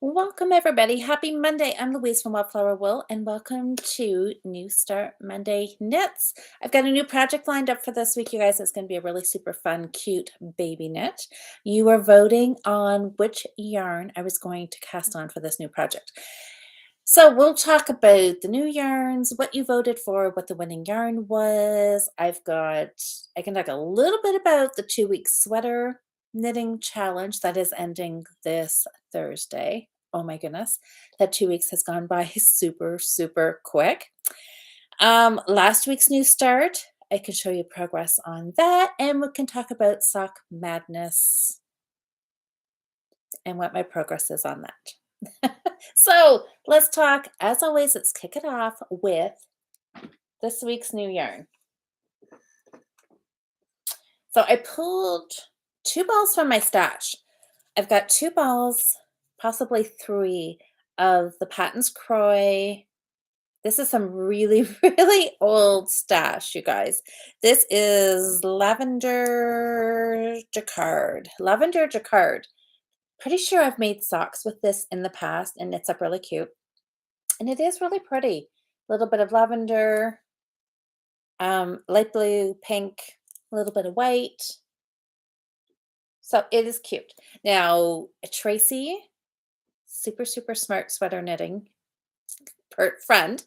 Welcome, everybody. Happy Monday. I'm Louise from Wildflower Wool, and welcome to New Start Monday Knits. I've got a new project lined up for this week, you guys. It's going to be a really super fun, cute baby knit. You are voting on which yarn I was going to cast on for this new project. So we'll talk about the new yarns, what you voted for, what the winning yarn was. I can talk a little bit about the 2-week sweater knitting challenge that is ending this Thursday. Oh my goodness, that 2 weeks has gone by super, super quick. Last week's new start, I can show you progress on that, and we can talk about sock madness and what my progress is on that. So let's talk. As always, let's kick it off with this week's new yarn. So I pulled 2 balls from my stash. I've got 2 balls, possibly 3, of the Patton's Croy. This is some really, really old stash, you guys. This is Lavender Jacquard. Lavender Jacquard. Pretty sure I've made socks with this in the past, and it's up really cute. And it is really pretty. A little bit of lavender, light blue, pink, a little bit of white. So it is cute. Now, Tracy, super, super smart sweater knitting friend,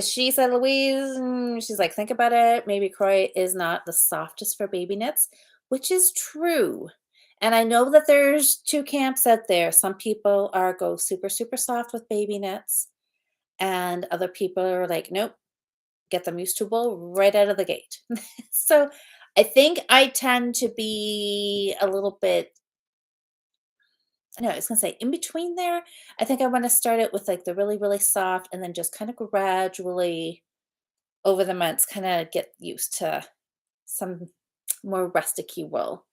she said, Louise, she's like, think about it. Maybe Croy is not the softest for baby knits, which is true. And I know that there's 2 camps out there. Some people go super, super soft with baby knits, and other people are like, nope, get them used to wool right out of the gate. So I think I tend to be a little bit, no, I was gonna say in between there. I think I want to start it with like the really, really soft and then just kind of gradually over the months kind of get used to some more rusticy wool.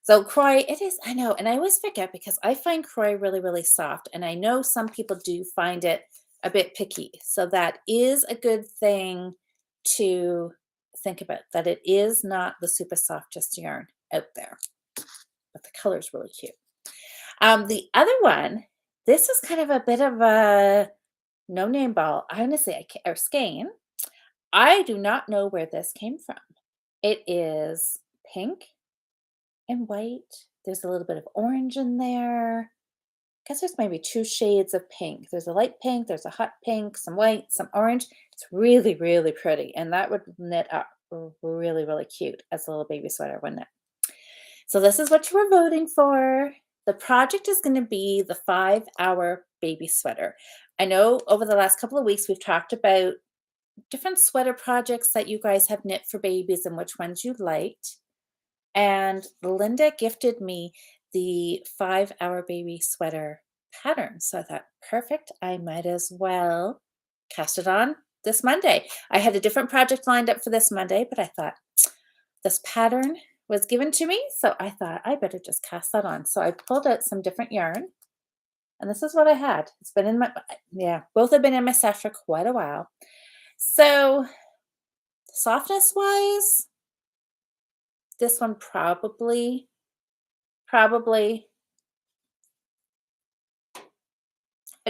So Croy, it is, I know, and I always forget because I find Croy really, really soft, and I know some people do find it a bit picky. So that is a good thing to think about, that it is not the super softest yarn out there, but the color is really cute. The other one, this is kind of a bit of a no-name ball. Honestly, or skein. I do not know where this came from. It is pink and white. There's a little bit of orange in there. I guess there's maybe 2 shades of pink. There's a light pink, there's a hot pink, some white, some orange. It's really, really pretty, and that would knit up really, really cute as a little baby sweater, wouldn't it? So this is what you were voting for. The project is going to be the 5-hour baby sweater. I know over the last couple of weeks we've talked about different sweater projects that you guys have knit for babies and which ones you liked. And Linda gifted me the 5-hour baby sweater pattern. So I thought, perfect, I might as well cast it on this Monday. I had a different project lined up for this Monday, but I thought this pattern was given to me, so I thought I better just cast that on. So I pulled out some different yarn, and this is what I had. It's been in my, yeah, both have been in my stash for quite a while. So softness wise, this one probably, I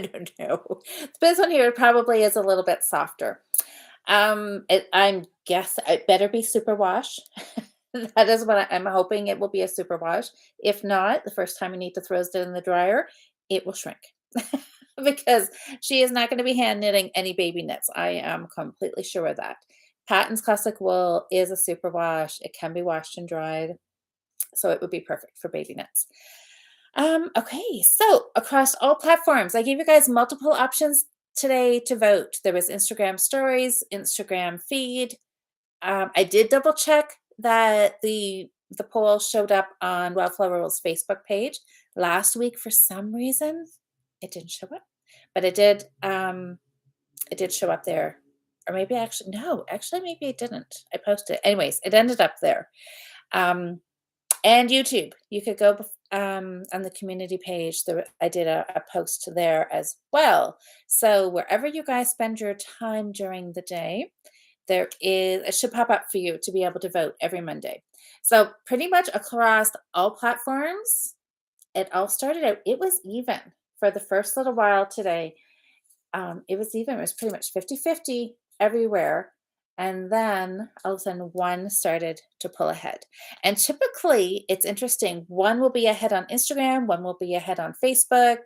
don't know. This one here probably is a little bit softer. I'm guess it better be superwash. That is what I'm hoping it will be, a superwash. If not, the first time you need to throw it in the dryer, it will shrink. Because she is not going to be hand knitting any baby knits. I am completely sure of that. Patton's Classic Wool is a superwash. It can be washed and dried, so it would be perfect for baby knits. Okay, so across all platforms, I gave you guys multiple options today to vote. There was Instagram stories, Instagram feed. I did double check that the poll showed up on Wildflower World's Facebook page. Last week, for some reason, it didn't show up, but it did. It did show up there, or maybe actually no, actually maybe it didn't. I posted it. Anyways, it ended up there. And YouTube, you could go on the community page. I did a post there as well. So wherever you guys spend your time during the day, it should pop up for you to be able to vote every Monday. So pretty much across all platforms, it all started out, it was even for the first little while today. It was pretty much 50-50 everywhere. And then all of a sudden one started to pull ahead. And typically it's interesting. One will be ahead on Instagram, one will be ahead on Facebook.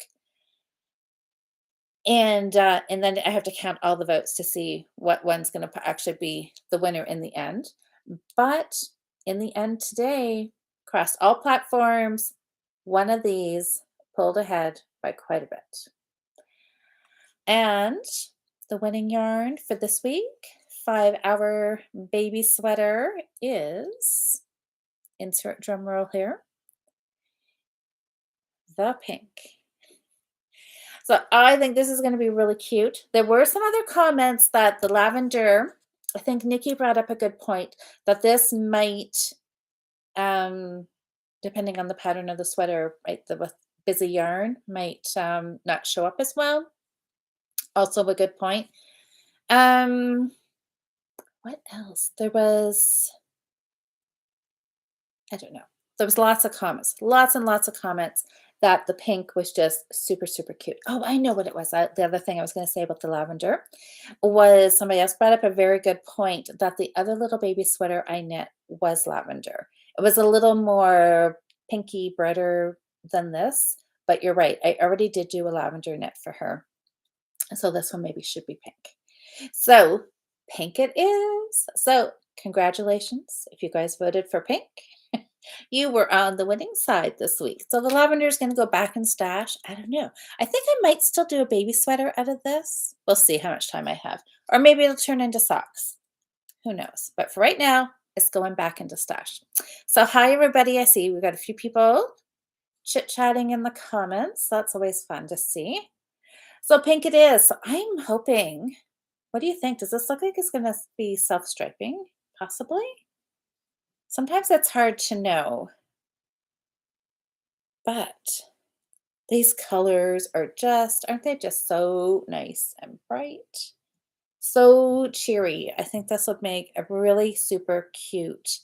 And then I have to count all the votes to see what one's going to actually be the winner in the end. But in the end today, across all platforms, one of these pulled ahead by quite a bit. And the winning yarn for this week, 5-hour baby sweater, is, insert drum roll here, the pink. So I think this is going to be really cute. There were some other comments that the lavender, I think Nikki brought up a good point, that this might, depending on the pattern of the sweater, right, the with busy yarn might not show up as well. Also a good point. What else? There was, I don't know. There was lots of comments, lots and lots of comments that the pink was just super, super cute. Oh, I know what it was. The other thing I was going to say about the lavender was somebody else brought up a very good point that the other little baby sweater I knit was lavender. It was a little more pinky, brighter than this, but you're right. I already did do a lavender knit for her. So this one maybe should be pink. So pink it is. So congratulations if you guys voted for pink. You were on the winning side this week. So the lavender is going to go back in stash. I don't know. I think I might still do a baby sweater out of this. We'll see how much time I have. Or maybe it'll turn into socks. Who knows? But for right now, it's going back into stash. So hi, everybody. I see we've got a few people chit-chatting in the comments. That's always fun to see. So pink it is. So I'm hoping, what do you think? Does this look like it's going to be self-striping? Possibly? Sometimes it's hard to know, but these colors are just, aren't they just so nice and bright? So cheery. I think this would make a really super cute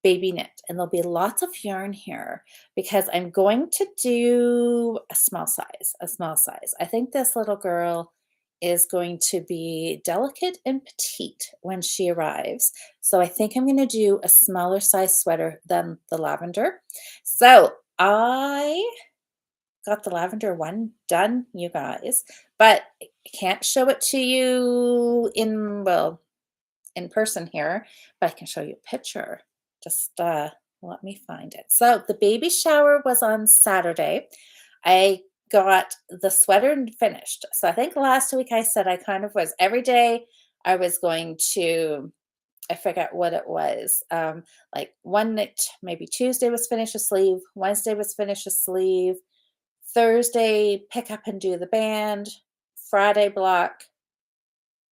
baby knit. And there'll be lots of yarn here because I'm going to do a small size, a small size. I think this little girl is going to be delicate and petite when she arrives. So I think I'm going to do a smaller size sweater than the lavender. So I got the lavender one done, you guys, but I can't show it to you in, well, in person here, but I can show you a picture. Just let me find it. So the baby shower was on Saturday. I got the sweater finished. So I think last week I said I kind of was every day I was going to, I forgot what it was. Like one night, maybe Tuesday was finish a sleeve, Wednesday was finish a sleeve, Thursday pick up and do the band, Friday block,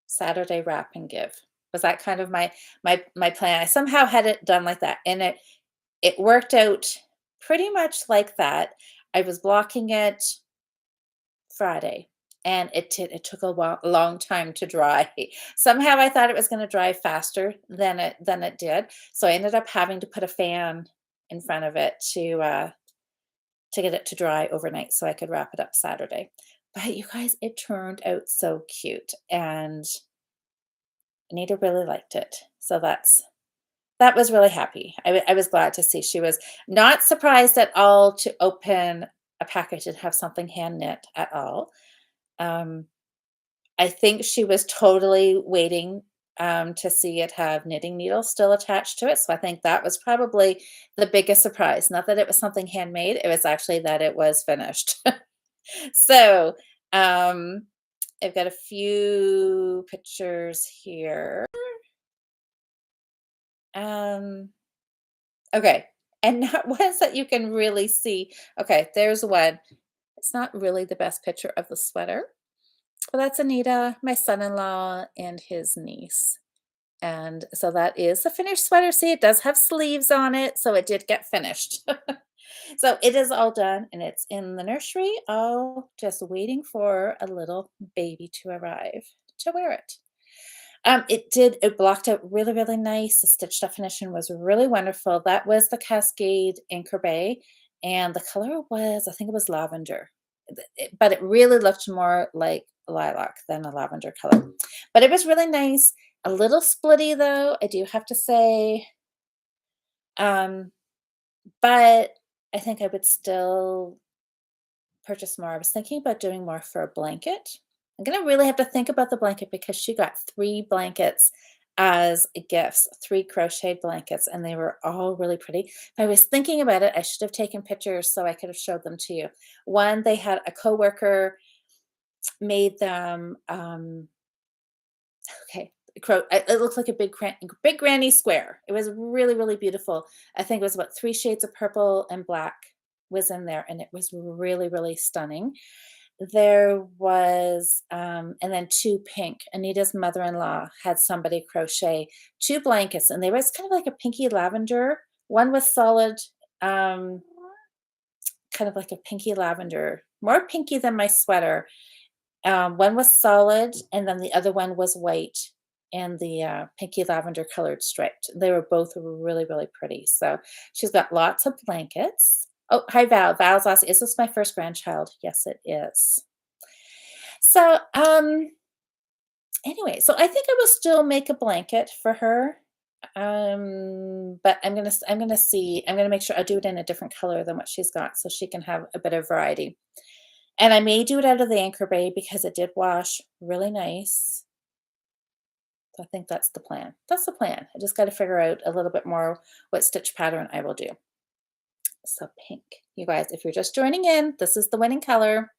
Saturday wrap and give. Was that kind of my plan? I somehow had it done like that, and it worked out pretty much like that. I was blocking it Friday, and it took a long time to dry. Somehow I thought it was going to dry faster than it did, so I ended up having to put a fan in front of it to get it to dry overnight so I could wrap it up Saturday. But you guys, it turned out so cute, and Anita really liked it. So that was really happy. I was glad to see. She was not surprised at all to open a package and have something hand knit at all. I think she was totally waiting to see it have knitting needles still attached to it. So I think that was probably the biggest surprise. Not that it was something handmade, it was actually that it was finished. So I've got a few pictures here. Okay, and not ones that you can really see. Okay, there's one. It's not really the best picture of the sweater, but that's Anita, my son-in-law, and his niece. And so that is the finished sweater. See, it does have sleeves on it, so it did get finished. So it is all done, and it's in the nursery, all just waiting for a little baby to arrive to wear it. It blocked out really, really nice. The stitch definition was really wonderful. That was the Cascade Anchor Bay, and the color was, I think it was lavender. but it really looked more like lilac than a lavender color. But it was really nice. A little splitty though, I do have to say. Um, but I think I would still purchase more. I was thinking about doing more for a blanket. I'm gonna really have to think about the blanket because she got 3 blankets as gifts, 3 crocheted blankets, and they were all really pretty. If I was thinking about it, I should have taken pictures so I could have showed them to you. One, they had a coworker made them, okay, it looked like a big granny square. It was really, really beautiful. I think it was about 3 shades of purple and black was in there, and it was really, really stunning. There was, and then 2 pink. Anita's mother-in-law had somebody crochet 2 blankets, and they was kind of like a pinky lavender. One was solid, um, kind of like a pinky lavender, more pinky than my sweater. One was solid, and then the other one was white and the, pinky lavender colored striped. They were both really, really pretty. So she's got lots of blankets. Oh, hi, Val. Val's asking, "Is this my first grandchild?" Yes, it is. So, anyway, so I think I will still make a blanket for her. But I'm gonna see. I'm gonna make sure I do it in a different color than what she's got, so she can have a bit of variety. And I may do it out of the Anchor Bay because it did wash really nice. So I think that's the plan. That's the plan. I just got to figure out a little bit more what stitch pattern I will do. So pink. You guys, if you're just joining in, this is the winning color.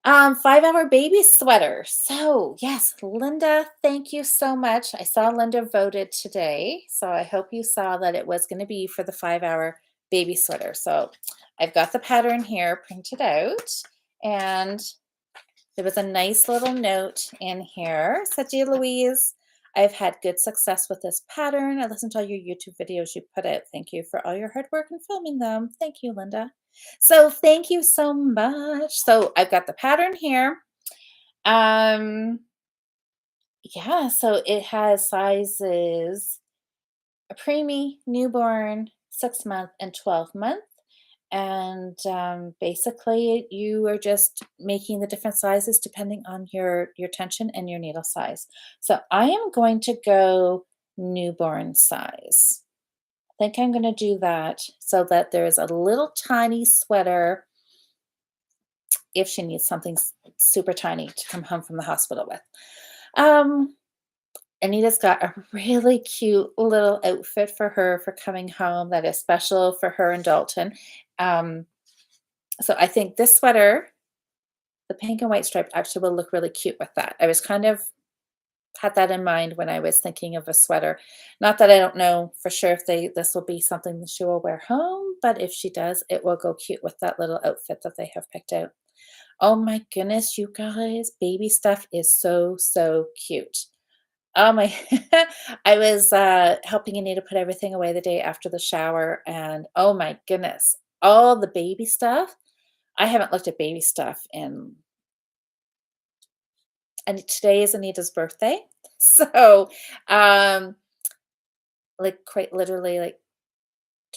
5-hour baby sweater. So yes, Linda, thank you so much. I saw Linda voted today, so I hope you saw that it was going to be for the 5-hour baby sweater. So I've got the pattern here printed out, and there was a nice little note in here. Said, "Dear Louise, I've had good success with this pattern. I listened to all your YouTube videos you put out. Thank you for all your hard work in filming them." Thank you, Linda. So thank you so much. So I've got the pattern here. Um, yeah, so it has sizes a preemie, newborn, 6-month, and 12-month. And basically, you are just making the different sizes depending on your tension and your needle size. So I am going to go newborn size. I think I'm going to do that so that there's a little tiny sweater if she needs something super tiny to come home from the hospital with. Um, Anita's got a really cute little outfit for her for coming home that is special for her and Dalton. Um, so I think this sweater, the pink and white stripe, actually will look really cute with that. I was kind of had that in mind when I was thinking of a sweater. Not that I don't know for sure if this will be something that she will wear home, but if she does, it will go cute with that little outfit that they have picked out. Oh my goodness, you guys, baby stuff is so, so cute. Oh my, I was helping Anita put everything away the day after the shower, and oh my goodness, all the baby stuff. I haven't looked at baby stuff in, and today is Anita's birthday. So, um, like quite literally like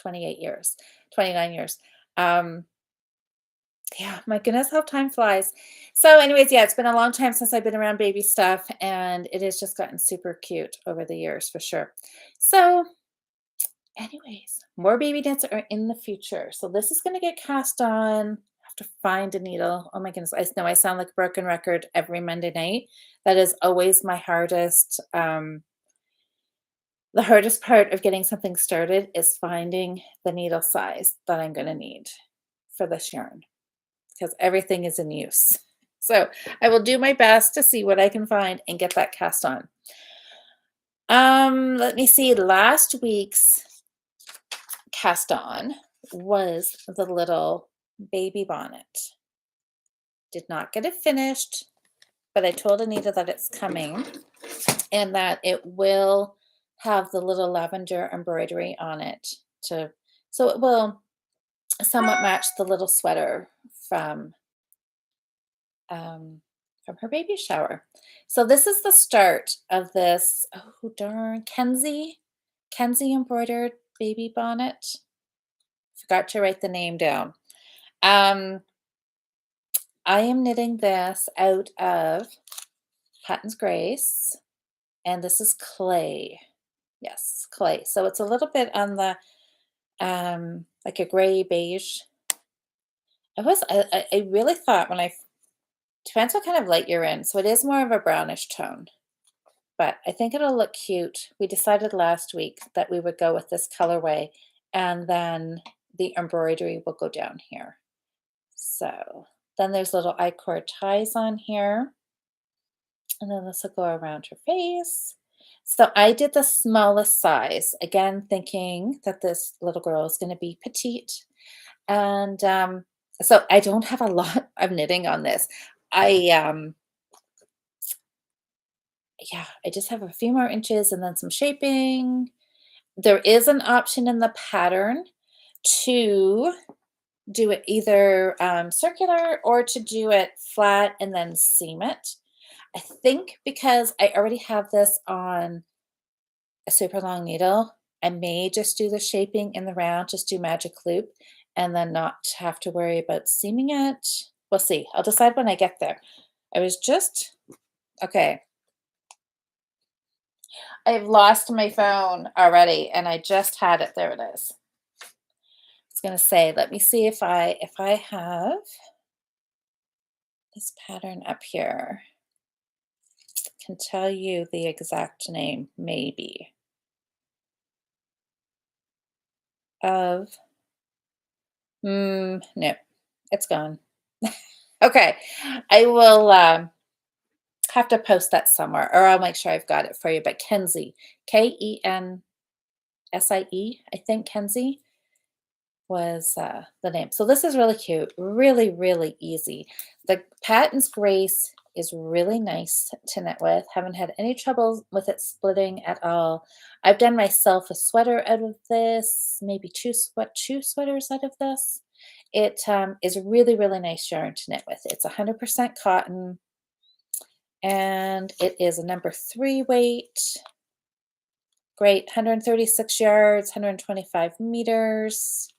28 years, 29 years. Um, Yeah, my goodness, how time flies. So, anyways, yeah, it's been a long time since I've been around baby stuff, and it has just gotten super cute over the years for sure. So, anyways, more baby knits are in the future. So, this is going to get cast on. I have to find a needle. Oh my goodness, I know I sound like a broken record every Monday night. That is always my hardest. The hardest part of getting something started is finding the needle size that I'm going to need for this yarn, because everything is in use. So I will do my best to see what I can find and get that cast on. Let me see. Last week's cast on was the little baby bonnet. Did not get it finished, but I told Anita that it's coming and that it will have the little lavender embroidery on it to, so it will somewhat match the little sweater um, from her baby shower. So this is the start of this. Oh darn, Kenzie embroidered baby bonnet. Forgot to write the name down. Um, I am knitting this out of Patton's Grace, and this is clay. Yes, clay. So it's a little bit on the like a gray beige. I really thought when I depends what kind of light you're in. So it is more of a brownish tone, but I think it'll look cute. We decided last week that we would go with this colorway, and then the embroidery will go down here. So then there's little I-cord ties on here, and then this will go around her face. So I did the smallest size, again, thinking that this little girl is going to be petite. And so I don't have a lot of knitting on this. I Yeah, I just have a few more inches and then some shaping. There is an option in the pattern to do it either circular or to do it flat and then seam it. I think because I already have this on a super long needle, I may just do the shaping in the round, just do magic loop, and then not have to worry about seaming it. We'll see. I'll decide when I get there. I was just okay. I've lost my phone already, and I just had it. There it is. I was gonna say, let me see if I have this pattern up here. Can tell you the exact name, maybe, of no, it's gone. Okay, I will have to post that somewhere, or I'll make sure I've got it for you. But Kenzie, Kensie, I think Kenzie was the name. So this is really cute, really, really easy. The Patton's Grace is really nice to knit with. Haven't had any trouble with it splitting at all. I've done myself a sweater out of this, maybe two sweaters out of this. It is really, really nice yarn to knit with. It's 100% cotton, and it is a number 3 weight. Great, 136 yards, 125 meters.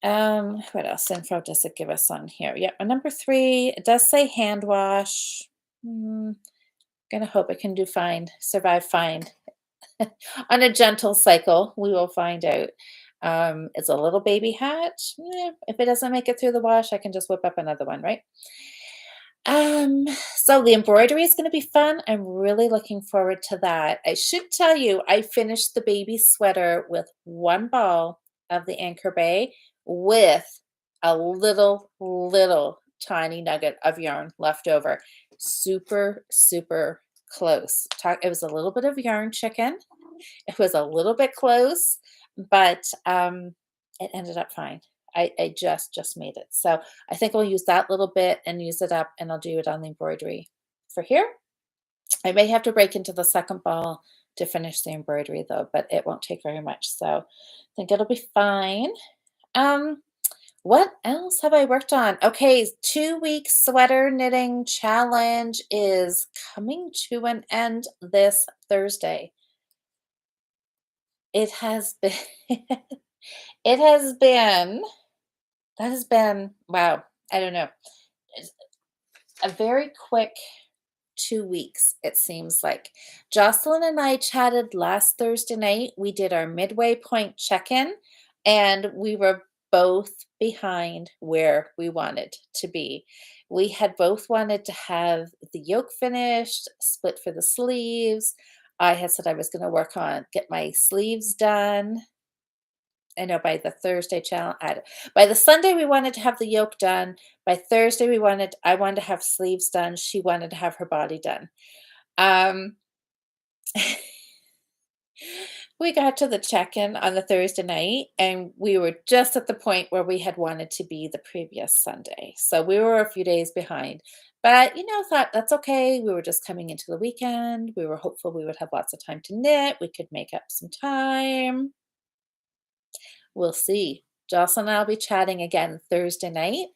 What else info does it give us on here? Yep, a number 3. It does say hand wash. Gonna hope it can do fine, survive fine. On a gentle cycle, we will find out. It's a little baby hat. If it doesn't make it through the wash, I can just whip up another one, right? Um, so the embroidery is going to be fun. I'm really looking forward to that. I should tell you, I finished the baby sweater with one ball of the Anchor Bay with a little tiny nugget of yarn left over. Super, super close. It was a little bit of yarn chicken. It was a little bit close, but it ended up fine. I just made it. So I think I'll use that little bit and use it up, and I'll do it on the embroidery for here. I may have to break into the second ball to finish the embroidery though, but it won't take very much. So I think it'll be fine. Um, what else have I worked on? Okay, 2 week sweater knitting challenge is coming to an end this Thursday. It has been it has been that has been wow, I don't know. It's a very quick 2 weeks, it seems like. Jocelyn and I chatted last Thursday night. We did our midway point check-in, and we were both behind where we wanted to be. We had both wanted to have the yoke finished, split for the sleeves. I had said I was going to work on get my sleeves done. I know by the Thursday challenge, by the Sunday we wanted to have the yoke done. By Thursday I wanted to have sleeves done. She wanted to have her body done. Um, we got to the check-in on the Thursday night, and we were just at the point where we had wanted to be the previous Sunday. So we were a few days behind. But thought that's okay. We were just coming into the weekend. We were hopeful we would have lots of time to knit. We could make up some time. We'll see. Jocelyn and I'll be chatting again Thursday night,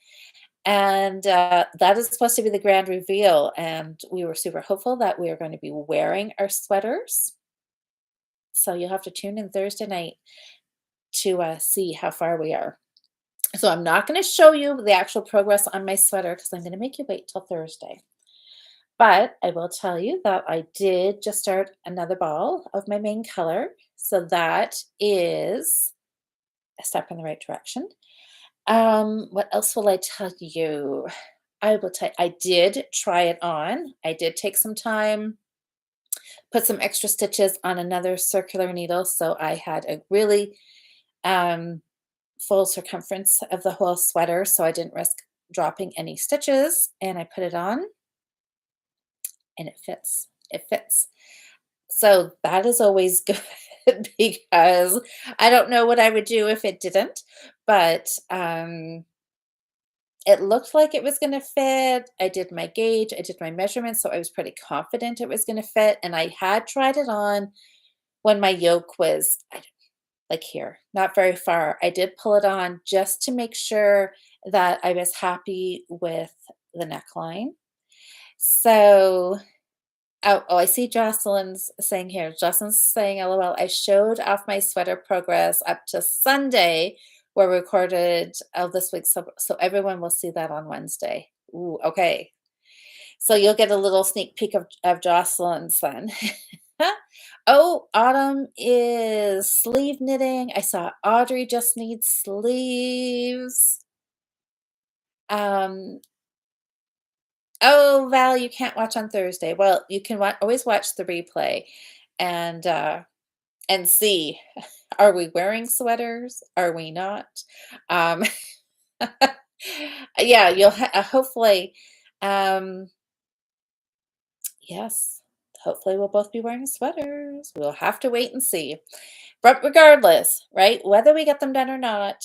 and that is supposed to be the grand reveal. And we were super hopeful that we are going to be wearing our sweaters. So you'll have to tune in Thursday night to see how far we are. So I'm not going to show you the actual progress on my sweater because I'm going to make you wait till Thursday. But I will tell you that I did just start another ball of my main color. So that is a step in the right direction. What else will I tell you? I will tell I did try it on. I did take some time, put some extra stitches on another circular needle. So I had a really um, full circumference of the whole sweater. So I didn't risk dropping any stitches. And I put it on and it fits. It fits. So that is always good because I don't know what I would do if it didn't, but it looked like it was going to fit. I did my gauge, I did my measurements, so I was pretty confident it was going to fit. And I had tried it on when my yoke was like here, not very far. I did pull it on just to make sure that I was happy with the neckline. So I see Jocelyn's saying here. Jocelyn's saying, LOL, I showed off my sweater progress up to Sunday, where we recorded this week. So everyone will see that on Wednesday. Ooh, okay. So you'll get a little sneak peek of Jocelyn's then. Oh, Autumn is sleeve knitting. I saw Audrey just needs sleeves. Um, Oh, Val, you can't watch on Thursday. Well, you can always watch the replay and see, are we wearing sweaters? Are we not? Um, yeah, you'll hopefully, um, yes, hopefully we'll both be wearing sweaters. We'll have to wait and see. But regardless, right? Whether we get them done or not,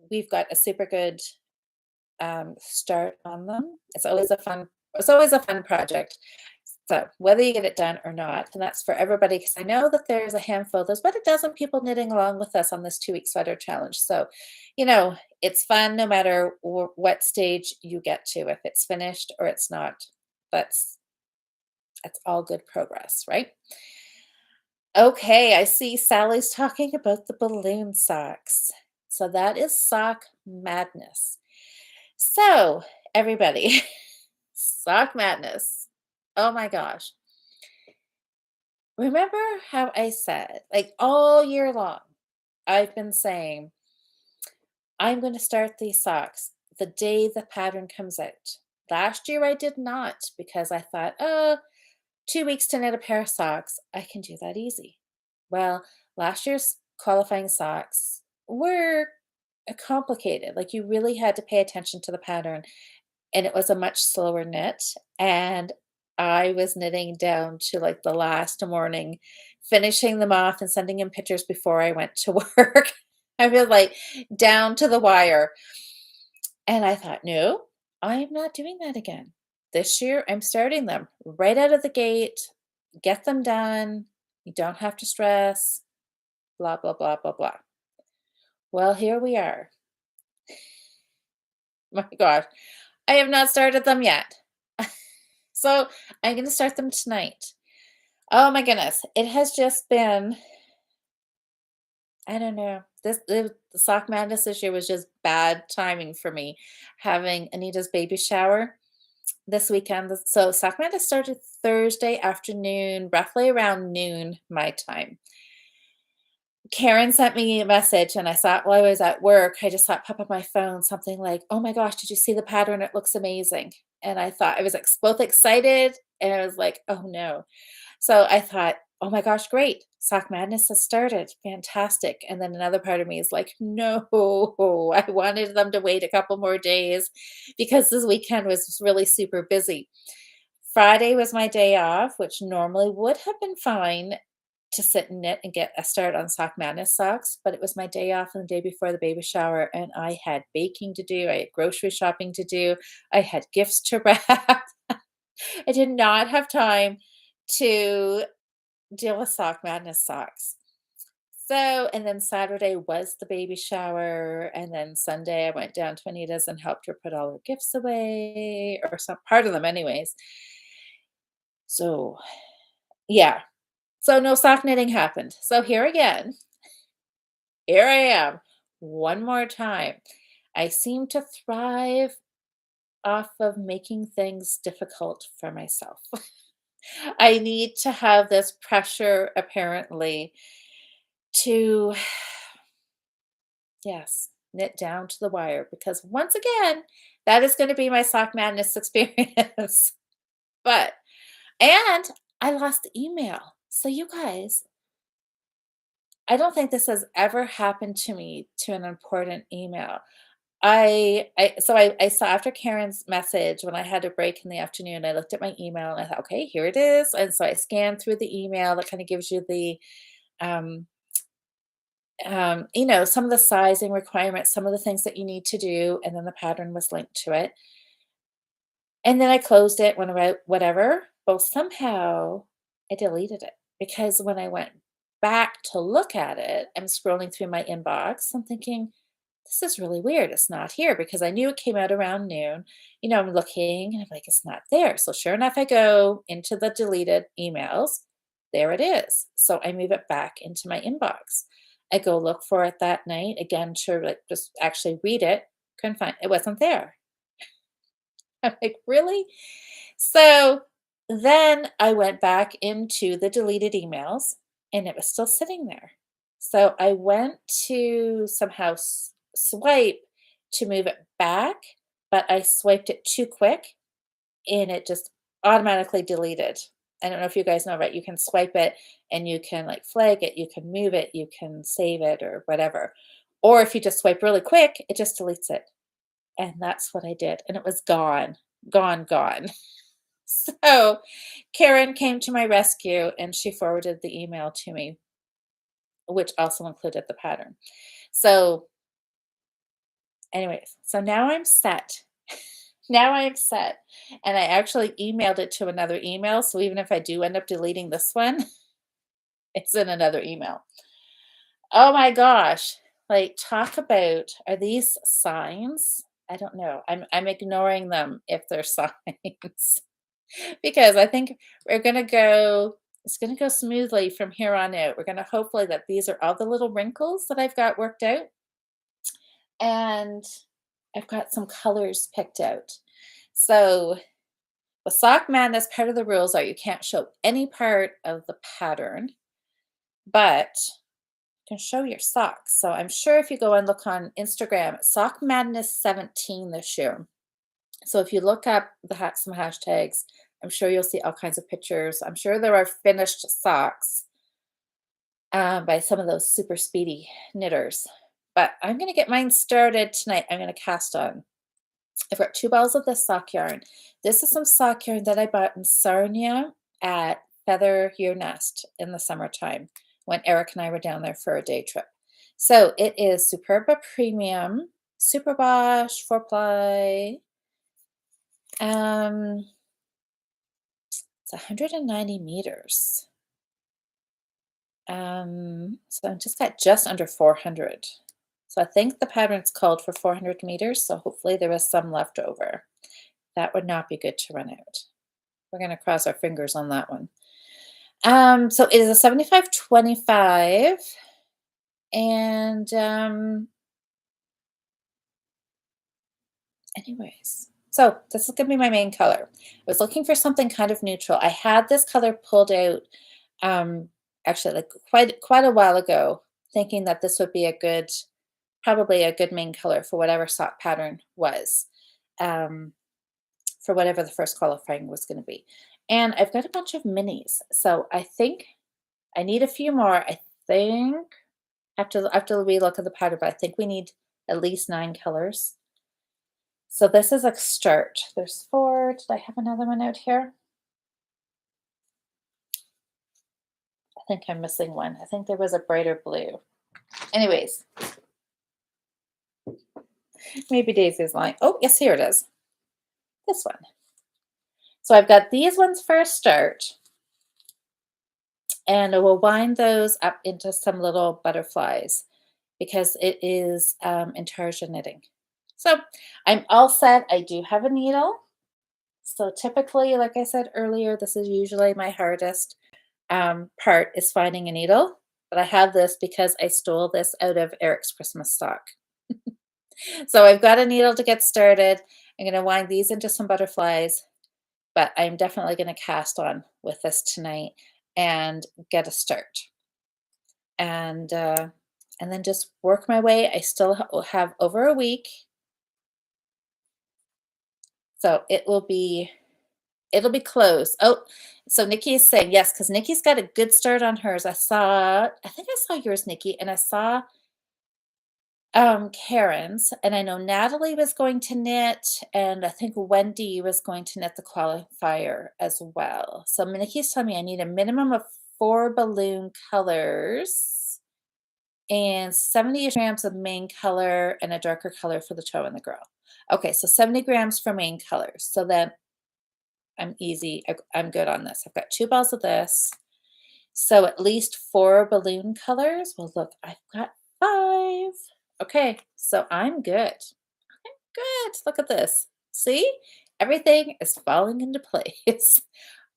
we've got a super good start on them. It's always a fun project. So whether you get it done or not, and that's for everybody, because I know that there's a handful, there's about a dozen people knitting along with us on this 2 week sweater challenge. So, it's fun no matter what stage you get to, if it's finished or it's not. That's that's all good progress, right? Okay, I see Sally's talking about the balloon socks. So that is sock madness. So, everybody, sock madness. Oh my gosh. Remember how I said, like all year long, I've been saying, I'm going to start these socks the day the pattern comes out. Last year I did not because I thought, oh, 2 weeks to knit a pair of socks. I can do that easy. Well, last year's qualifying socks were complicated. Like you really had to pay attention to the pattern, and it was a much slower knit, and I was knitting down to, like, the last morning, finishing them off and sending in pictures before I went to work. I was, like, down to the wire, and I thought, "No, I am not doing that again. This year, I'm starting them right out of the gate, get them done, you don't have to stress, blah, blah, blah, blah, blah." Well, here we are. My gosh, I have not started them yet. So, I'm gonna start them tonight. Oh my goodness. It has just been, I don't know. The sock madness this year was just bad timing for me having Anita's baby shower this weekend. So sock madness started Thursday afternoon, roughly around noon my time. Karen sent me a message and I saw it while I was at work. I just saw it pop up my phone, something like, "Oh my gosh, did you see the pattern? It looks amazing." And I thought I was both excited and I was like, "Oh no." So I thought, "Oh my gosh, great. Sock Madness has started. Fantastic." And then another part of me is like, "No, I wanted them to wait a couple more days because this weekend was really super busy." Friday was my day off, which normally would have been fine to sit and knit and get a start on Sock Madness socks, but it was my day off and the day before the baby shower, and I had baking to do, I had grocery shopping to do, I had gifts to wrap. I did not have time to deal with Sock Madness socks. So, and then Saturday was the baby shower, and then Sunday I went down to Anita's and helped her put all her gifts away, or some part of them anyways. So, yeah. So no sock knitting happened. So here again, here I am one more time. I seem to thrive off of making things difficult for myself. I need to have this pressure apparently to, yes, knit down to the wire because once again, that is going to be my sock madness experience. But, and I lost the email. So, you guys, I don't think this has ever happened to me to an important email. I saw after Karen's message when I had a break in the afternoon, I looked at my email and I thought, okay, here it is. And so I scanned through the email that kind of gives you the um some of the sizing requirements, some of the things that you need to do, and then the pattern was linked to it. And then I closed it, went about whatever. Well, somehow I deleted it because when I went back to look at it, I'm scrolling through my inbox. I'm thinking, this is really weird. It's not here because I knew it came out around noon. I'm looking and I'm like, it's not there. So sure enough, I go into the deleted emails. There it is. So I move it back into my inbox. I go look for it that night again to like just actually read it. Couldn't find it. Wasn't there. I'm like, really? So then I went back into the deleted emails and it was still sitting there. So I went to somehow swipe to move it back, but I swiped it too quick and it just automatically deleted. I don't know if you guys know, right? You can swipe it and you can like flag it, you can move it, you can save it or whatever. Or if you just swipe really quick, it just deletes it. And that's what I did. And it was gone, gone, gone. So Karen came to my rescue and she forwarded the email to me, which also included the pattern. So, anyways, so now I'm set. Now I am set. And I actually emailed it to another email. So even if I do end up deleting this one, it's in another email. Oh my gosh. Like talk about are these signs? I don't know. I'm ignoring them if they're signs. Because I think we're gonna go it's gonna go smoothly from here on out. We're gonna hopefully that these are all the little wrinkles that I've got worked out, and I've got some colors picked out. So, the sock madness part of the rules are you can't show any part of the pattern, but you can show your socks. So, I'm sure if you go and look on Instagram, Sock Madness 17 this year. So if you look up some hashtags, I'm sure you'll see all kinds of pictures. I'm sure there are finished socks by some of those super speedy knitters. But I'm going to get mine started tonight. I'm going to cast on. I've got 2 balls of this sock yarn. This is some sock yarn that I bought in Sarnia at Feather Your Nest in the summertime when Eric and I were down there for a day trip. So it is Superba Premium, Super Wash, 4-ply. It's 190 meters. So I just got just under 400. So I think the pattern's called for 400 meters, so hopefully there is some left over. That would not be good to run out. We're gonna cross our fingers on that one. So it is a 75-25, and anyways, so this is gonna be my main color. I was looking for something kind of neutral. I had this color pulled out um, actually like quite a while ago, thinking that this would be probably a good main color for whatever sock pattern was, um, for whatever the first qualifying was going to be. And I've got a bunch of minis, so I think I need a few more. I think after we look at the pattern, but I think we need at least 9 colors. So this is a start. There's 4. Did I have another one out here? I think I'm missing one. I think there was a brighter blue. Anyways, maybe Daisy's lying. Oh, yes, here it is. This one. So I've got these ones for a start. And I will wind those up into some little butterflies because it is intarsia knitting. So I'm all set. I do have a needle. So typically, like I said earlier, this is usually my hardest part is finding a needle. but I have this because I stole this out of Eric's Christmas stock. So I've got a needle to get started. I'm gonna wind these into some butterflies, but I'm definitely gonna cast on with this tonight and get a start. And and then just work my way. I still have over a week, so it'll be close. Oh, so Nikki is saying yes, because Nikki's got a good start on hers. I think I saw yours, Nikki, and I saw Karen's, and I know Natalie was going to knit, and I think Wendy was going to knit the qualifier as well. So Nikki's telling me I need a minimum of 4 balloon colors and 70 grams of main color and a darker color for the toe and the girl. Okay, so 70 grams for main colors. So then I'm easy. I'm good on this. I've got 2 balls of this. So at least 4 balloon colors. Well, look, I've got 5. Okay, so I'm good. I'm good. Look at this. See? Everything is falling into place.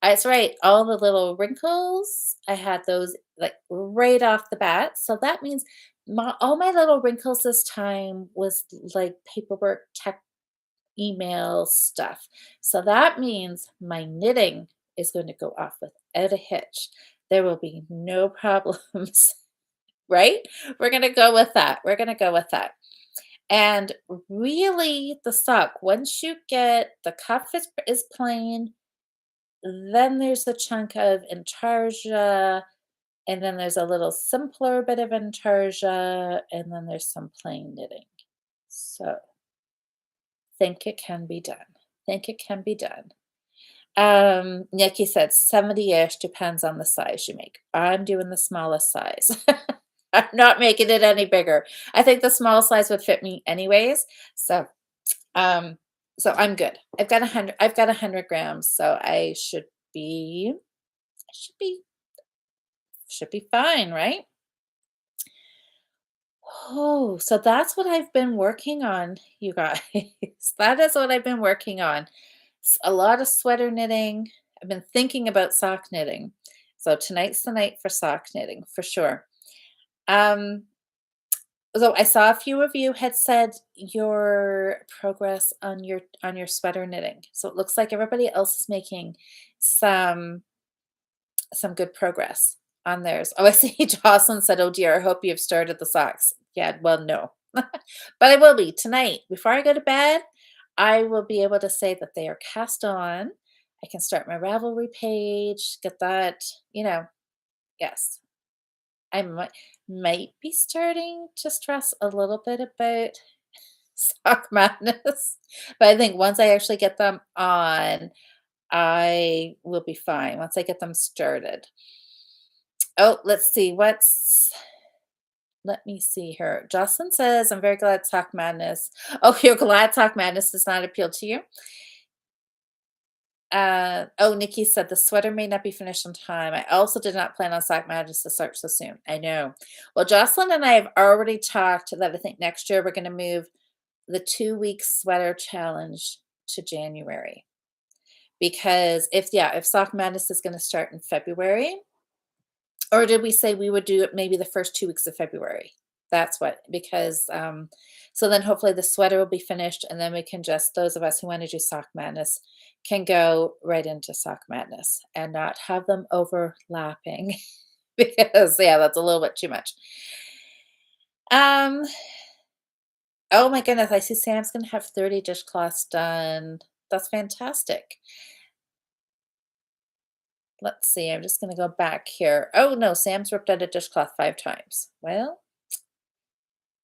That's right. All the little wrinkles, I had those like right off the bat. So that means all my little wrinkles this time was like paperwork, tech, email stuff. So that means my knitting is going to go off without a hitch. There will be no problems, right? We're going to go with that. We're going to go with that. And really, the sock, once you get the cuff is plain, then there's a chunk of intarsia, and then there's a little simpler bit of intarsia, and then there's some plain knitting. So, think it can be done. Think it can be done. Nikki said 70-ish depends on the size you make. I'm doing the smallest size. I'm not making it any bigger. I think the small size would fit me anyways. So, um, so I'm good. I've got 100 grams, so I should be fine, right? Oh, so that's what I've been working on, you guys. That is what I've been working on. A lot of sweater knitting. I've been thinking about sock knitting. So tonight's the night for sock knitting for sure. Um, so I saw a few of you had said your progress on your sweater knitting. So it looks like everybody else is making some good progress on theirs. Oh, I see Jocelyn said, "Oh dear, I hope you've started the socks." Yeah, well, no. But I will be tonight. Before I go to bed, I will be able to say that they are cast on. I can start my Ravelry page, get that, yes. I might be starting to stress a little bit about sock madness, but I think once I actually get them on, I will be fine once I get them started. Oh, let's see. Let me see here. Jocelyn says, I'm very glad Sock Madness. Oh, you're glad Sock Madness does not appeal to you. Oh, Nikki said the sweater may not be finished on time. I also did not plan on Sock Madness to start so soon. I know. Well, Jocelyn and I have already talked that I think next year we're going to move the 2 week sweater challenge to January. Because if Sock Madness is going to start in February, or did we say we would do it maybe the first 2 weeks of February? That's what, because so then hopefully the sweater will be finished, and then we can just, those of us who want to do Sock Madness can go right into Sock Madness and not have them overlapping because yeah, that's a little bit too much. Um, oh my goodness, I see Sam's gonna have 30 dishcloths done. That's fantastic. Let's see, I'm just gonna go back here. Oh no, Sam's ripped out a dishcloth 5 times. Well,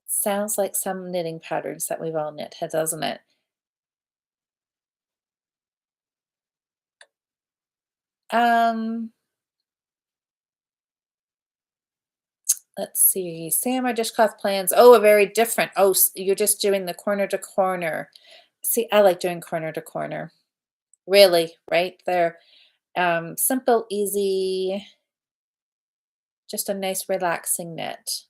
sounds like some knitting patterns that we've all knit, doesn't it? Um, let's see. Sam, our dishcloth plans. Oh, a very different. Oh, you're just doing the corner to corner. See, I like doing corner to corner. Really, right there. Simple, easy, just a nice relaxing knit.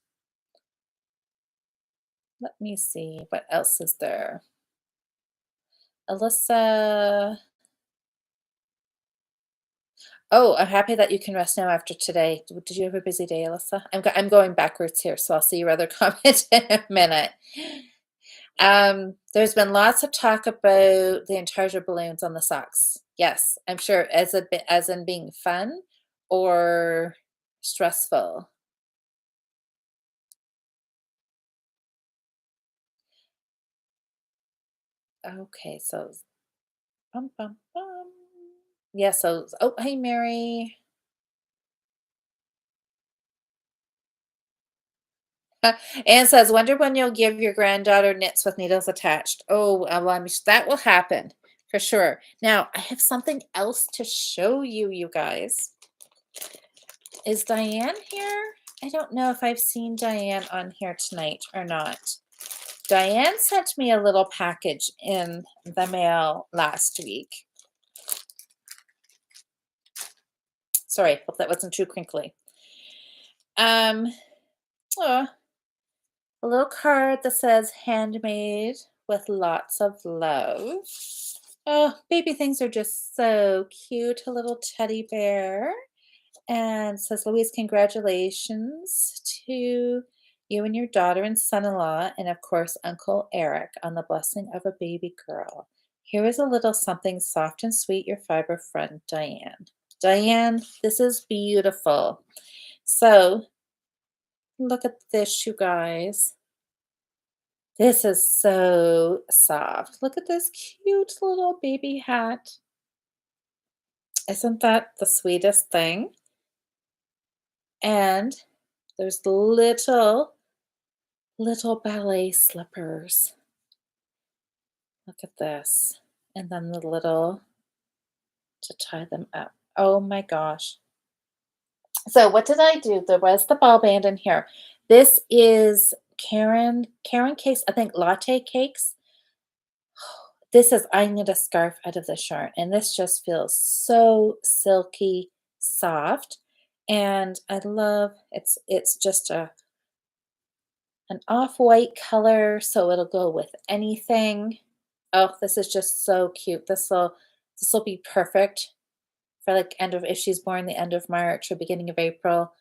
Let me see what else is there. Alyssa. Oh, I'm happy that you can rest now after today. Did you have a busy day, Alyssa? I'm going backwards here, so I'll see your other comment in a minute. There's been lots of talk about the encharger balloons on the socks. Yes, I'm sure as in being fun or stressful. Okay, so bum bum bum. Yeah, so oh hey Mary. Anne says, wonder when you'll give your granddaughter knits with needles attached. Oh, well, that will happen for sure. Now, I have something else to show you, you guys. Is Diane here? I don't know if I've seen Diane on here tonight or not. Diane sent me a little package in the mail last week. Sorry, hope that wasn't too crinkly. Oh, a little card that says handmade with lots of love. Oh, baby things are just so cute. A little teddy bear. And says, Louise, congratulations to you and your daughter and son in law, and of course, Uncle Eric, on the blessing of a baby girl. Here is a little something soft and sweet, your fiber friend, Diane. Diane, this is beautiful. So, look at this, you guys. This is so soft. Look at this cute little baby hat. Isn't that the sweetest thing? And there's little ballet slippers. Look at this. And then the little to tie them up. Oh my gosh. So what did I do? There was the ball band in here. This is Karen Cakes, I think latte cakes. This is I need a scarf out of this yarn, and this just feels so silky soft. And I love it's just an off-white color, so it'll go with anything. Oh, this is just so cute. This will be perfect for like end of if she's born the end of March or beginning of April.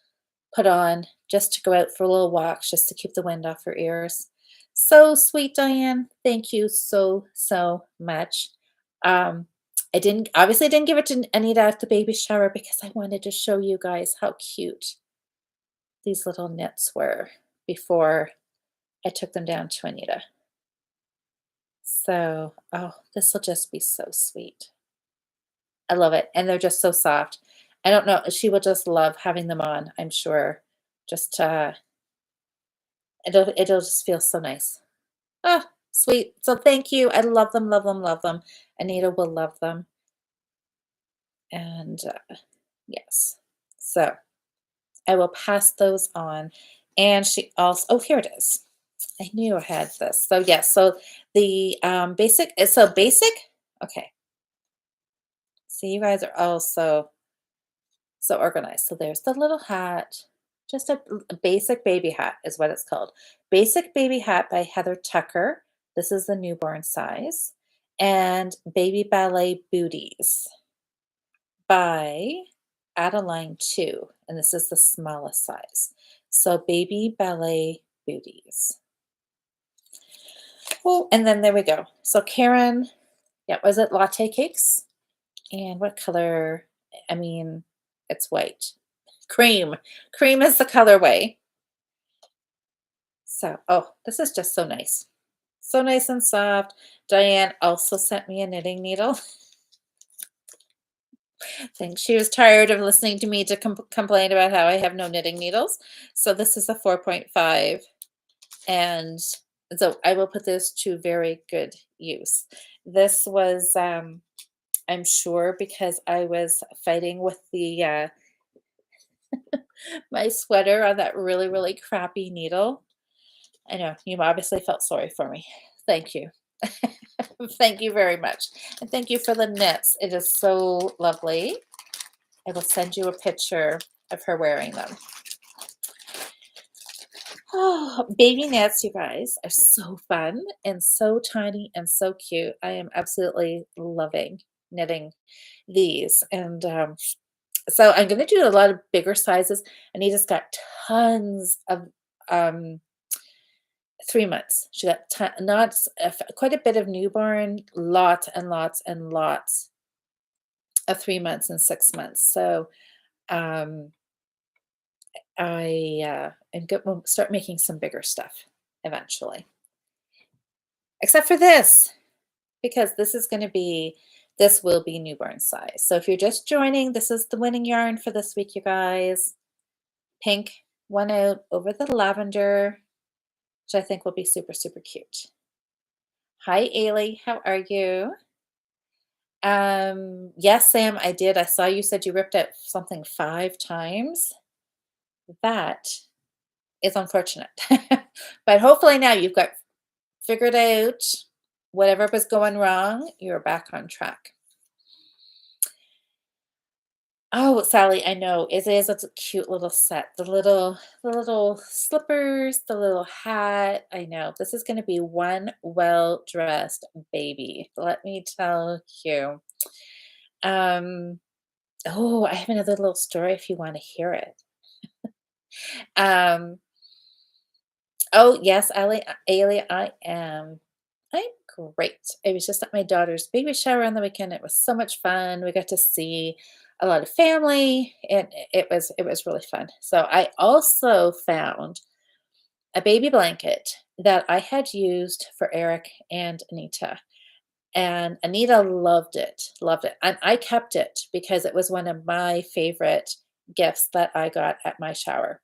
Put on just to go out for a little walks, just to keep the wind off her ears. So sweet, Diane. Thank you so, so much. Um, I didn't give it to Anita at the baby shower because I wanted to show you guys how cute these little knits were before I took them down to Anita. So, oh, this will just be so sweet. I love it, and they're just so soft. I don't know, she will just love having them on, I'm sure. Just, it'll just feel so nice. Ah, sweet. So thank you. I love them, love them, love them. Anita will love them. And yes. So I will pass those on. And she also, oh, here it is. I knew I had this. So yes, so the basic. Okay. See, you guys are all so organized. So there's the little hat. Just a basic baby hat is what it's called. Basic baby hat by Heather Tucker. This is the newborn size. And baby ballet booties by Adeline 2. And this is the smallest size. So baby ballet booties. Oh, and then there we go. So Karen, yeah, was it latte cakes? And what color? I mean, it's white. Cream. Cream is the colorway. So, oh, this is just so nice. So nice and soft. Diane also sent me a knitting needle. I think she was tired of listening to me to complain about how I have no knitting needles. So this is a 4.5. And so I will put this to very good use. This was, I'm sure, because I was fighting with the my sweater on that really, really crappy needle. I know you obviously felt sorry for me. Thank you. Thank you very much. And thank you for the knits. It is so lovely. I will send you a picture of her wearing them. Oh, baby knits, you guys, are so fun and so tiny and so cute. I am absolutely loving knitting these. And So I'm gonna do a lot of bigger sizes. Anita's got tons of um 3 months. She got not quite a bit of newborn, lots and lots and lots of 3 months and 6 months. So um am good. We'll start making some bigger stuff eventually. Except for this, because this will be newborn size. So if you're just joining, this is the winning yarn for this week, you guys. Pink went out over the lavender, which I think will be super, super cute. Hi, Ailey. How are you? Yes, Sam, I did. I saw you said you ripped out something 5 times. That is unfortunate. But hopefully now you've got figured out whatever was going wrong, you're back on track. Oh, Sally, I know. It is. It's a cute little set. The little slippers, the little hat. I know. This is going to be one well-dressed baby. Let me tell you. Um, oh, I have another little story if you want to hear it. Um, oh, yes, Ailey, I am. I'm great. I was just at my daughter's baby shower on the weekend. It was so much fun. We got to see a lot of family. It was really fun. So I also found a baby blanket that I had used for Eric and Anita. And Anita loved it. And I kept it because it was one of my favorite gifts that I got at my shower.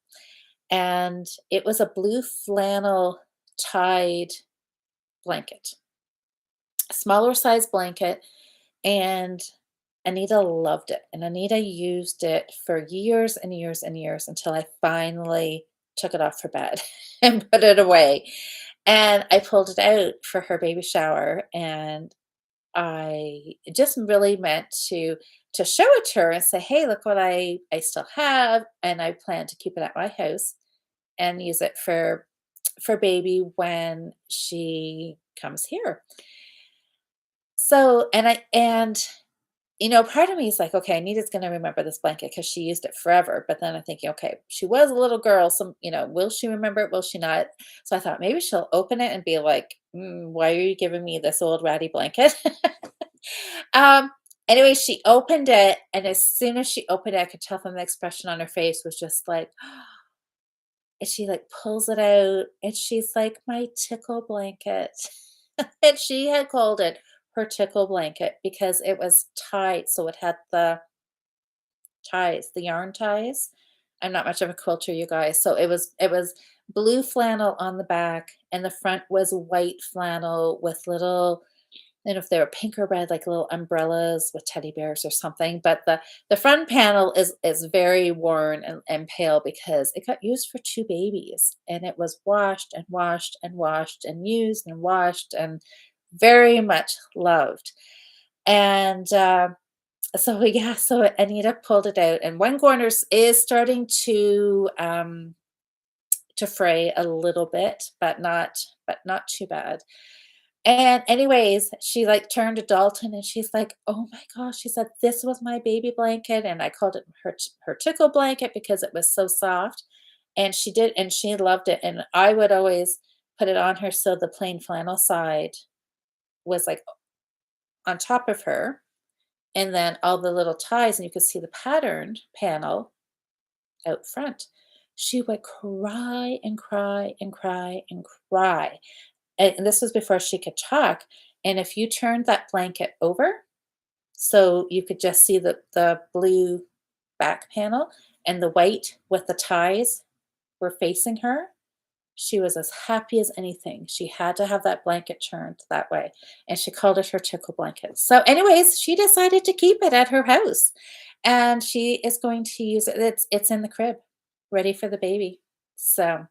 And it was a blue flannel tied blanket, smaller size blanket, and Anita loved it. And Anita used it for years and years and years until I finally took it off her bed and put it away. And I pulled it out for her baby shower, and I just really meant to show it to her and say, "Hey, look what I still have, and I plan to keep it at my house and use it for baby when she comes here." So, part of me is like, okay, Anita's going to remember this blanket because she used it forever. But then I'm thinking, okay, she was a little girl. So, will she remember it? Will she not? So I thought maybe she'll open it and be like, why are you giving me this old ratty blanket? um, anyway, she opened it. And as soon as she opened it, I could tell from the expression on her face was just like, and she like pulls it out and she's like, my tickle blanket. And she had called it her tickle blanket because it was tied, so it had the ties, the yarn ties. I'm not much of a quilter, you guys. So it was blue flannel on the back, and the front was white flannel with little, I don't know if they were pink or red, like little umbrellas with teddy bears or something. But the front panel is very worn and pale because it got used for 2 babies, and it was washed and washed and washed and used and washed and very much loved. And so yeah, so Anita pulled it out, and one corner is starting to fray a little bit, but not too bad. And anyways, she like turned to Dalton and she's like, "Oh my gosh," she said, "this was my baby blanket." And I called it her tickle blanket because it was so soft. And she did, and she loved it. And I would always put it on her so the plain flannel side was like on top of her, and then all the little ties, and you could see the patterned panel out front. She would cry and cry and cry and cry. And this was before she could talk. And if you turned that blanket over, so you could just see the blue back panel and the white with the ties were facing her, she was as happy as anything. She had to have that blanket turned that way, and she called it her tickle blanket. So, anyways, she decided to keep it at her house, and she is going to use it. It's in the crib, ready for the baby. So,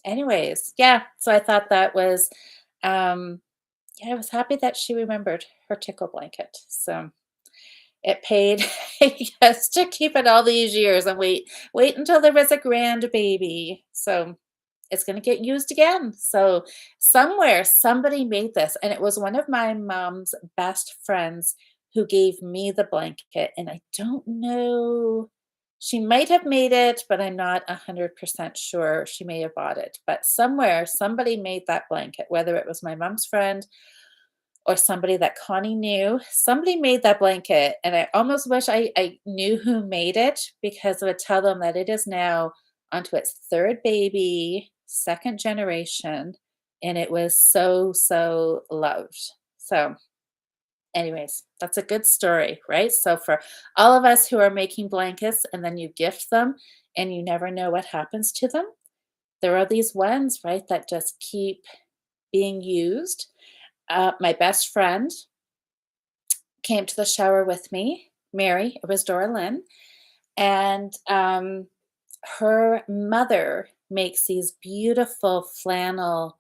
anyways, yeah. So I thought that was, um, yeah, I was happy that she remembered her tickle blanket. So it paid, yes, to keep it all these years and wait until there was a grand baby. So it's gonna get used again. So somewhere, somebody made this, and it was one of my mom's best friends' who gave me the blanket, and I don't know, she might have made it, but I'm not 100% sure. She may have bought it, but somewhere, somebody made that blanket, whether it was my mom's friend or somebody that Connie knew. Somebody made that blanket, and I almost wish I knew who made it because I would tell them that it is now onto its 3rd baby, 2nd generation, and it was so, so loved. So, anyways, that's a good story, right? So for all of us who are making blankets and then you gift them and you never know what happens to them, there are these ones, right, that just keep being used. My best friend came to the shower with me, Mary, it was Dora Lynn, and her mother makes these beautiful flannel,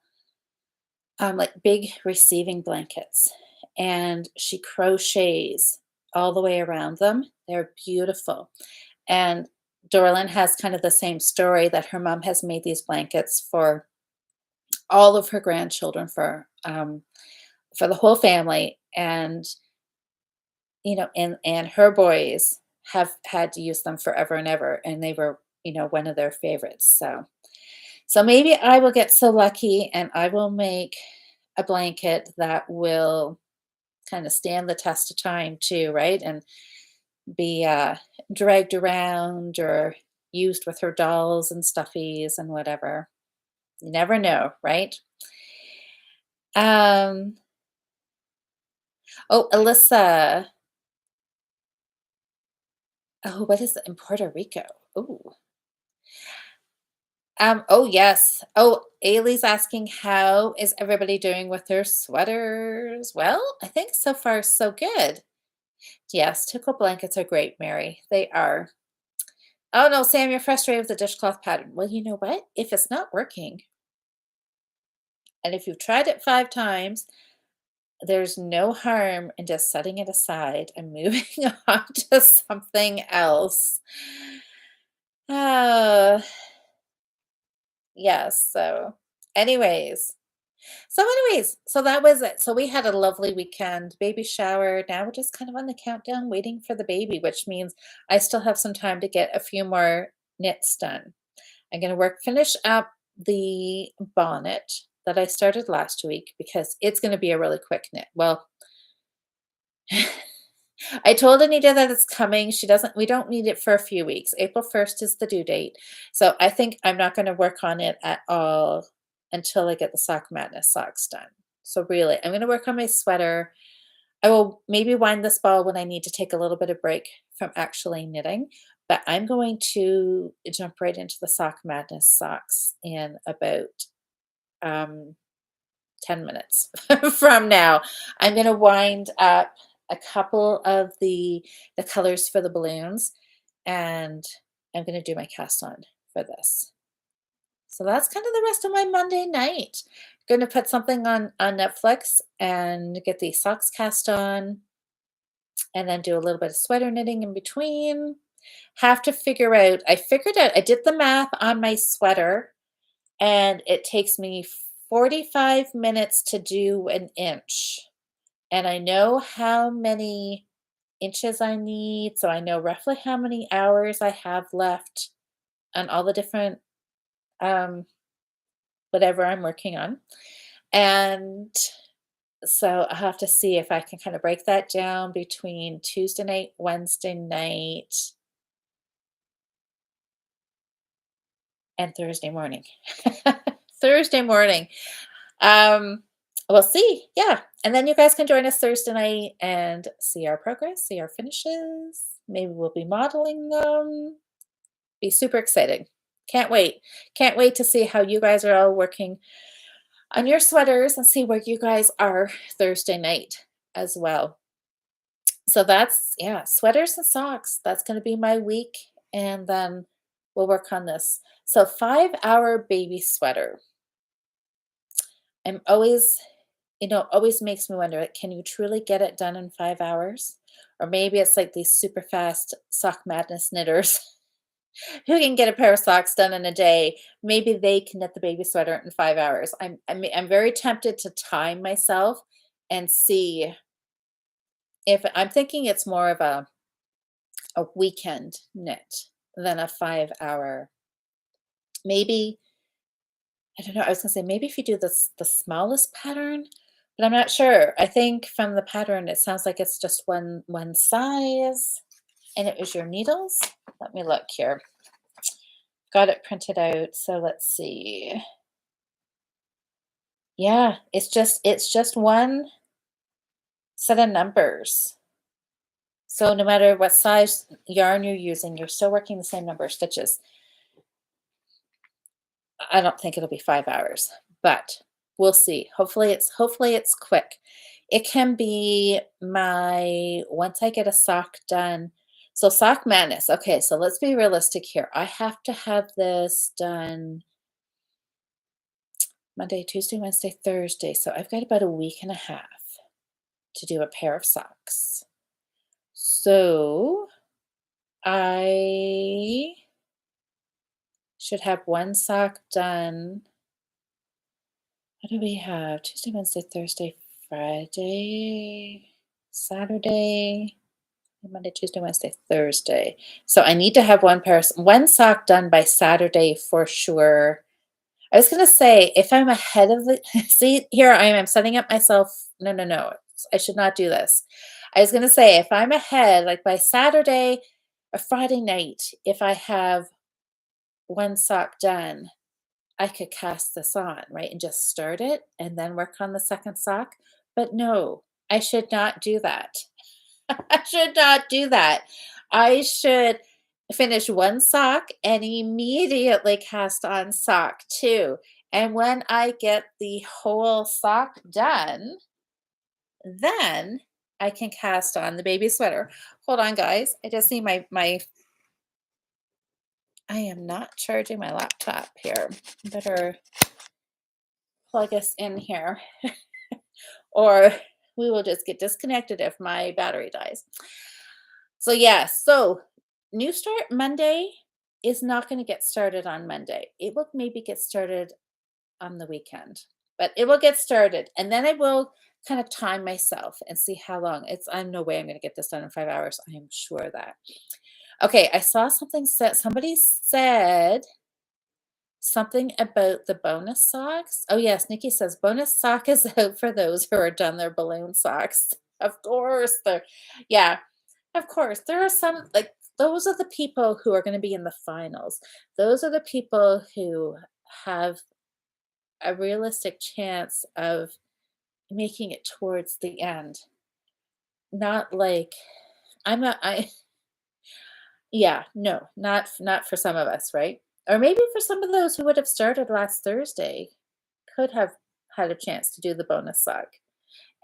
like big receiving blankets, and she crochets all the way around them. They're beautiful. And Dorlin has kind of the same story that her mom has made these blankets for all of her grandchildren for the whole family, and and her boys have had to use them forever and ever, and they were one of their favorites. So maybe I will get so lucky and I will make a blanket that will kind of stand the test of time too, right? And be dragged around or used with her dolls and stuffies and whatever. You never know, right? Um, oh, Alyssa. Oh, what is it in Puerto Rico? Oh, oh yes. Oh, Ailey's asking how is everybody doing with their sweaters? Well, I think so far so good. Yes, tickle blankets are great, Mary. They are. Oh no, Sam, you're frustrated with the dishcloth pattern. Well, you know what? If it's not working, and if you've tried it 5 times, there's no harm in just setting it aside and moving on to something else. Uh, yes. Anyways, so that was it. So we had a lovely weekend, baby shower. Now we're just kind of on the countdown waiting for the baby, which means I still have some time to get a few more knits done. I'm going to finish up the bonnet that I started last week because it's going to be a really quick knit. Well, I told Anita that it's coming. We don't need it for a few weeks. April 1st is the due date. So I think I'm not going to work on it at all until I get the Sock Madness socks done. So really, I'm going to work on my sweater. I will maybe wind this ball when I need to take a little bit of break from actually knitting, but I'm going to jump right into the Sock Madness socks in about um, 10 minutes from now. I'm going to wind up a couple of the colors for the balloons, and I'm going to do my cast on for this. So that's kind of the rest of my Monday night. Going to put something on Netflix and get the socks cast on, and then do a little bit of sweater knitting in between. Have to figure out. I figured out. I did the math on my sweater, and it takes me 45 minutes to do an inch. And I know how many inches I need, so I know roughly how many hours I have left on all the different um, whatever I'm working on. And so I have to see if I can kind of break that down between Tuesday night, Wednesday night, and Thursday morning. Thursday morning. Um, we'll see. Yeah. And then you guys can join us Thursday night and see our progress, see our finishes. Maybe we'll be modeling them. Be super exciting. Can't wait. Can't wait to see how you guys are all working on your sweaters and see where you guys are Thursday night as well. So that's, yeah, sweaters and socks. That's going to be my week. And then we'll work on this. So 5-hour baby sweater. I'm always, always makes me wonder, like, can you truly get it done in 5 hours? Or maybe it's like these super fast sock madness knitters who can get a pair of socks done in a day. Maybe they can knit the baby sweater in 5 hours. I'm very tempted to time myself and see if I'm thinking it's more of a weekend knit than a 5 hour. Maybe, I don't know, I was gonna say maybe if you do the smallest pattern, but I'm not sure. I think from the pattern, it sounds like it's just one size, and it was your needles. Let me look here. Got it printed out, so let's see. Yeah, it's just one set of numbers. So no matter what size yarn you're using, you're still working the same number of stitches. I don't think it'll be 5 hours, but we'll see. Hopefully it's quick. It can be my once I get a sock done. So sock madness. Okay, so let's be realistic here. I have to have this done Monday, Tuesday, Wednesday, Thursday. So I've got about a week and a half to do a pair of socks. So I should have one sock done. What do we have? Tuesday, Wednesday, Thursday, Friday, Saturday, Monday, Tuesday, Wednesday, Thursday. So I need to have one sock done by Saturday for sure. I was gonna say if I'm ahead of the see, here I am, I'm setting up myself. No, no, no. I should not do this. I was gonna say if I'm ahead, like by Saturday or Friday night, if I have one sock done, I could cast this on, right, and just start it and then work on the second sock. But no, I should not do that. I should not do that. I should finish one sock and immediately cast on sock two. And when I get the whole sock done, then I can cast on the baby sweater. Hold on, guys. I just see my I am not charging my laptop here. Better plug us in here, or we will just get disconnected if my battery dies. So, yeah, so new start Monday is not going to get started on Monday. It will maybe get started on the weekend, but it will get started. And then I will kind of time myself and see how long. I'm no way I'm going to get this done in 5 hours. I am sure of that. Okay, I saw something said, somebody said something about the bonus socks. Oh, yes, Nikki says bonus sock is out for those who are done their balloon socks. Of course, yeah, of course. There are some like those are the people who are going to be in the finals. Those are the people who have a realistic chance of making it towards the end. Not like I'm not I yeah, no, not for some of us, right? Or maybe for some of those who would have started last Thursday could have had a chance to do the bonus sock.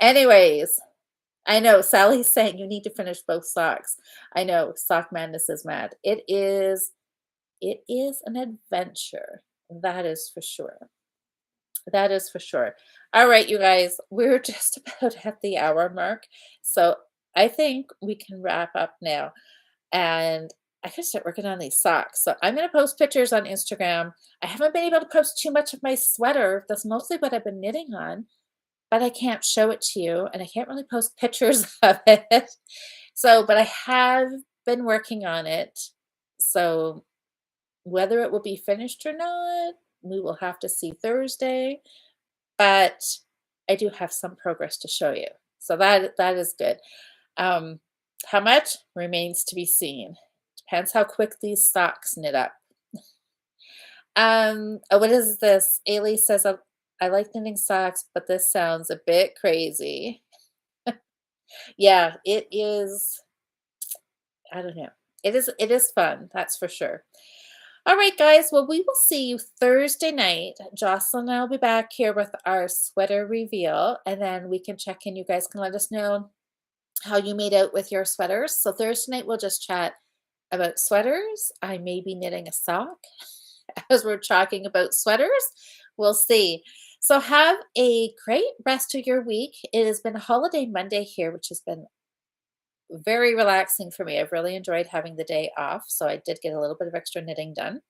Anyways, I know Sally's saying you need to finish both socks. I know sock madness is mad. It is an adventure. That is for sure. That is for sure. All right, you guys, we're just about at the hour mark. So I think we can wrap up now. And I can start working on these socks. So I'm going to post pictures on Instagram. I haven't been able to post too much of my sweater. That's mostly what I've been knitting on, but I can't show it to you and I can't really post pictures of it. So, but I have been working on it. So whether it will be finished or not, we will have to see Thursday, but I do have some progress to show you. So that is good. Um, how much remains to be seen. Depends how quick these socks knit up. What is this? Ailey says, I like knitting socks, but this sounds a bit crazy. Yeah, it is. I don't know. It is fun, that's for sure. All right, guys. Well, we will see you Thursday night. Jocelyn and I will be back here with our sweater reveal, and then we can check in. You guys can let us know how you made out with your sweaters. So Thursday night we'll just chat about sweaters. I may be knitting a sock as we're talking about sweaters. We'll see. So have a great rest of your week. It has been a holiday Monday here, which has been very relaxing for me. I've really enjoyed having the day off, so I did get a little bit of extra knitting done.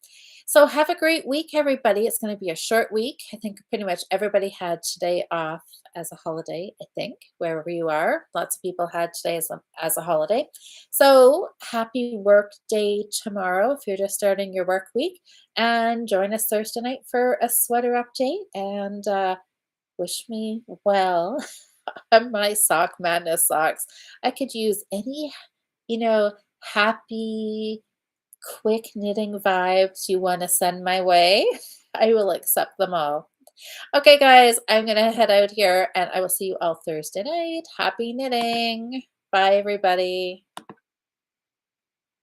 So have a great week, everybody. It's going to be a short week. I think pretty much everybody had today off as a holiday, I think, wherever you are. Lots of people had today as a holiday. So happy work day tomorrow if you're just starting your work week. And join us Thursday night for a sweater update. And wish me well on my sock madness socks. I could use any, you know, happy, quick knitting vibes you want to send my way. I will accept them all. Okay, guys, I'm going to head out here and I will see you all Thursday night. Happy knitting. Bye, everybody.